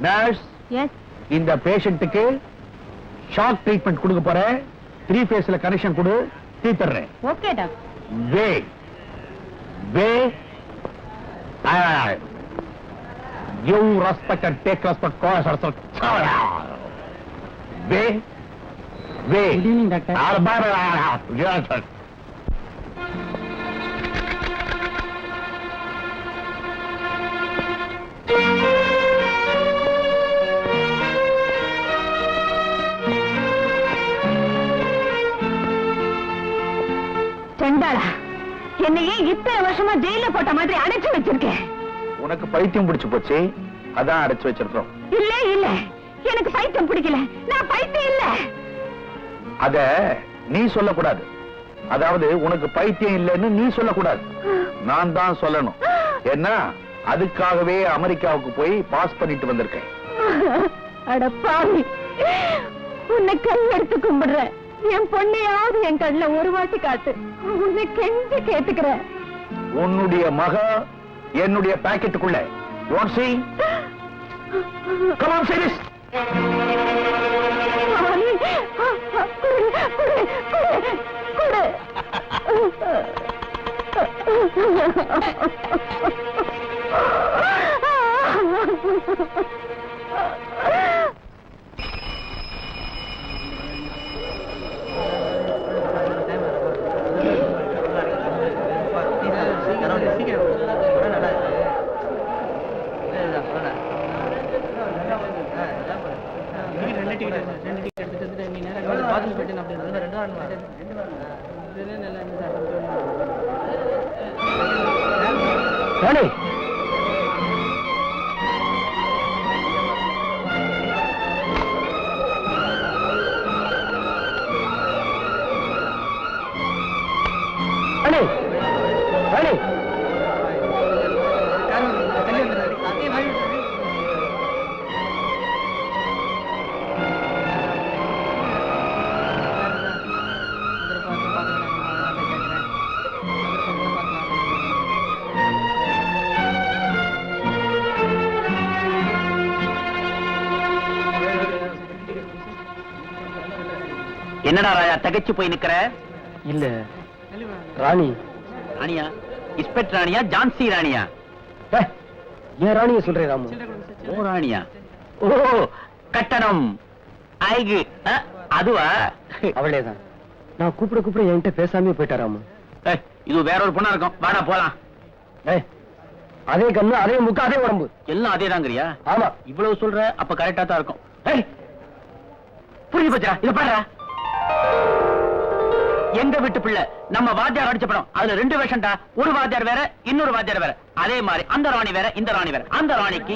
Nurse, இந்த பேஷண்ட்டுக்கு shock treatment கொடுக்க போறேன். 3 ஃபேஸ்ல கனெக்ஷன் கொடு, தீர்த்தறேன். Okay doctor. You respect and take respect. Good evening, doctor. செண்டாளா, என்னையே இத்தனை வருஷமா ஜெயில போட்ட மாதிரி அடைச்சு வச்சிருக்கேன். உனக்கு பைத்தியம் பிடிச்சு போச்சு, அதான் அடைச்சு வச்சிருக்கோம். இல்ல இல்ல, எனக்கு பைத்தியம் பிடிக்கல. நான் பைத்தியம் இல்ல. அத நீ சொல்லக்கூடாது. அதாவது உனக்கு பைத்தியம் இல்லைன்னு நீ சொல்லக்கூடாது, நான் தான் சொல்லணும். என்ன, அதுக்காகவே அமெரிக்காவுக்கு போய் பாஸ் பண்ணிட்டு வந்திருக்கேன். அட பாவி, உன்னை கை எடுத்து கும்பிடுறேன். என் பொண்ணையாவது என் கண்ணுல ஒரு வாட்டி காட்டு. உன்னை கெஞ்சி கேட்டுக்கிறேன். உன்னுடைய மக என்னுடைய பாக்கெட்டுக்குள்ள. You want to see? Come on, say this. என்னடா ராஜா தகச்சு போய் நிக்கிற? இல்ல ராணி. ராணியா? இன்ஸ்பெக்டர் ராணியா, ஜான்சி ராணியா? ஏன் ராணிய சொல்றேன் ராமு? ஓ ராணியா? ஓ கட்டணம் ஐகு, அதுவா? அவளேதான். நான் கூப்பிட என்கிட்ட பேசாமே போயிட்டா ராமு. இது வேற ஒரு பொண்ணா இருக்கும், வாடா போலாம். அதே கண்ணு, அதே முக்கு, அதே உடம்பு, எல்லாம் அதே தாங்கறியா? ஆமா. இவ்வளவு சொல்ற, அப்ப கரெக்டா தான் இருக்கும். புரிஞ்சு போச்சா? இத பாருடா, எங்க வீட்டு பிள்ளை நம்ம வாத்தியார் அடிச்ச படம். அதுல 2 வேஷம்டா. ஒரு வாத்தியார் வேற, இன்னொரு வாத்தியார் வேற. அதே மாதிரி அந்த ராணி வேற, இந்த ராணி வேற. அந்த ராணிக்கு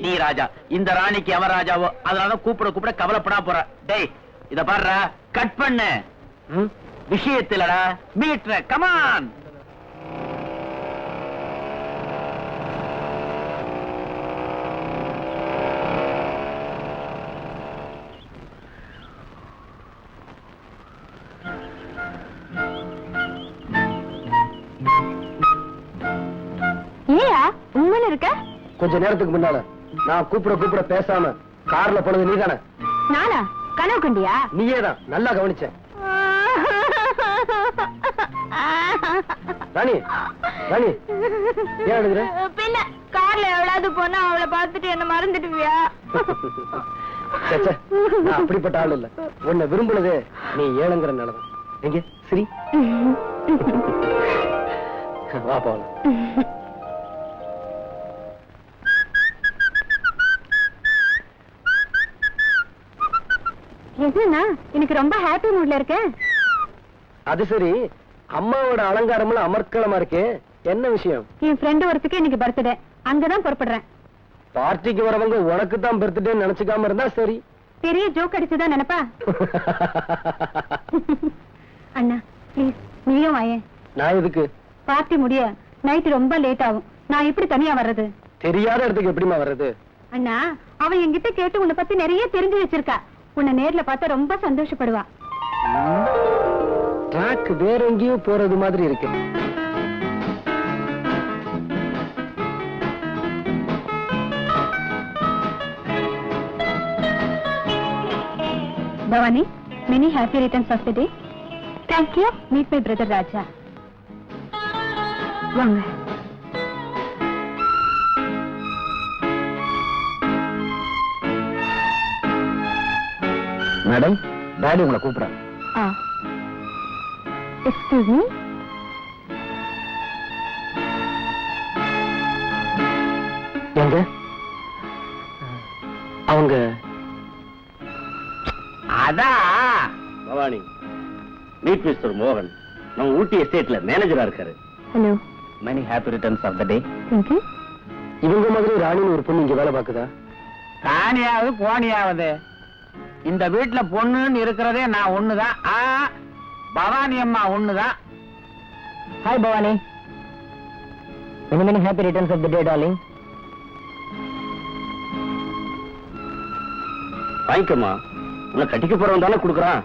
நீ ராஜா, இந்த ராணிக்கு அவன் ராஜாவோ. அதனால கூப்பிட கவலைப்படா போற. டேய் இத பாருடா, கட் பண்ணு. விஷயத்துலடா மீட்ற. கமான். இருக்க? கொஞ்ச நேரத்துக்கு முன்னால நான் கூப்பிட பேசாம கார்ல போனது நீதானே? நானா? கனவு கண்டியா? நீயே தான், நல்லா கவனிச்சேன். ராணி, ராணி ஏன் அழுகுற? பின்ன கார்ல எவ்வளவு போனா அவளை பார்த்துட்டு என்ன மறந்துடுவியா? நான் அப்படிப்பட்ட ஆள் இல்ல. உன்னை விரும்புனதே நீ ஏழுங்கிற நிலவரம். எங்க சரி வா போலாம். என்னன்னா எனக்கு ரொம்ப ஹாப்பி மூட்ல இருக்கேன். அது சரி, அம்மாவோட அலங்காரம்ல அமர்க்களமா இருக்கே, என்ன விஷயம்? என் ஃப்ரெண்ட் ஒருத்துக்கு இன்னைக்கு பர்த்டே, அங்கதான் புறப்படுறேன். பார்ட்டிக்கு வரவங்க உனக்கு தான் பர்த்டே நினைச்சுக்காம இருந்தா சரி. பெரிய ஜோக் அடிச்சுதான் நினைப்பா? அண்ணா ப்ளீஸ் நீயும் வாயேன். நான் எதுக்கு? பார்ட்டி முடிய நைட் ரொம்ப லேட் ஆகும். நான் எப்படி தனியா வர்றது? தெரியாத இடத்துக்கு எப்படிமா வர்றது? அண்ணா அவன் என்கிட்ட கேட்டு உன்னை பத்தி நிறைய தெரிஞ்சு வச்சிருக்கா. உன்னை நேர்ல பார்த்தா ரொம்ப சந்தோஷப்படுவா. ட்ராக் வேற எங்கேயும் போறது மாதிரி இருக்கு. Bhavani, many happy returns of the day. Thank you. Meet my brother Raja. வாங்க. மேடம், டாடி உங்களை கூப்பிடுறாங்க. Excuse me. எங்க அவங்க? அதான் பவானி, மீட் மிஸ்டர் மோகன், நம்ம ஊட்டி எஸ்டேட்ல மேனேஜரா இருக்காரு. Hello. Many happy returns of the day. Thank you. இவங்க மாதிரி ராணின்னு ஒரு பொண்ணு இங்க வேலை பார்க்குதா? காணியாவது கோணியாவது இந்த வீட்டுல பொண்ணுன்னு இருக்கிறதே நான் ஒண்ணுதான். பவானி அம்மா ஒண்ணுதான். Hi Bhavani. Many happy returns of the day darling. வாங்கிக்கம்மா, உன்னை கட்டிக்க போறவன் தானே கொடுக்குறான்.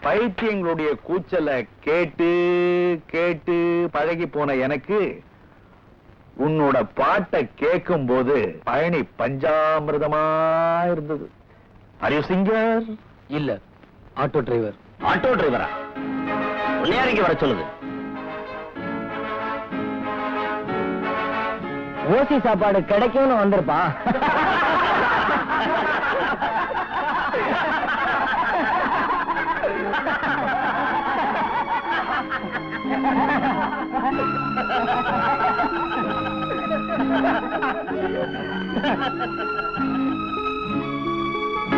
பைத்தியங்களுடைய கூச்சலை கேட்டு கேட்டு பழகி போன எனக்கு உன்னோட பாட்டை கேட்கும் போது பழனி பஞ்சாமிர்தமா இருந்தது. Are you singer? இல்ல, ஆட்டோ டிரைவர். ஆட்டோ டிரைவரா? உள்ளே வர சொல்லுது. ஓசி சாப்பாடு கிடைக்கும்னு வந்திருப்பா.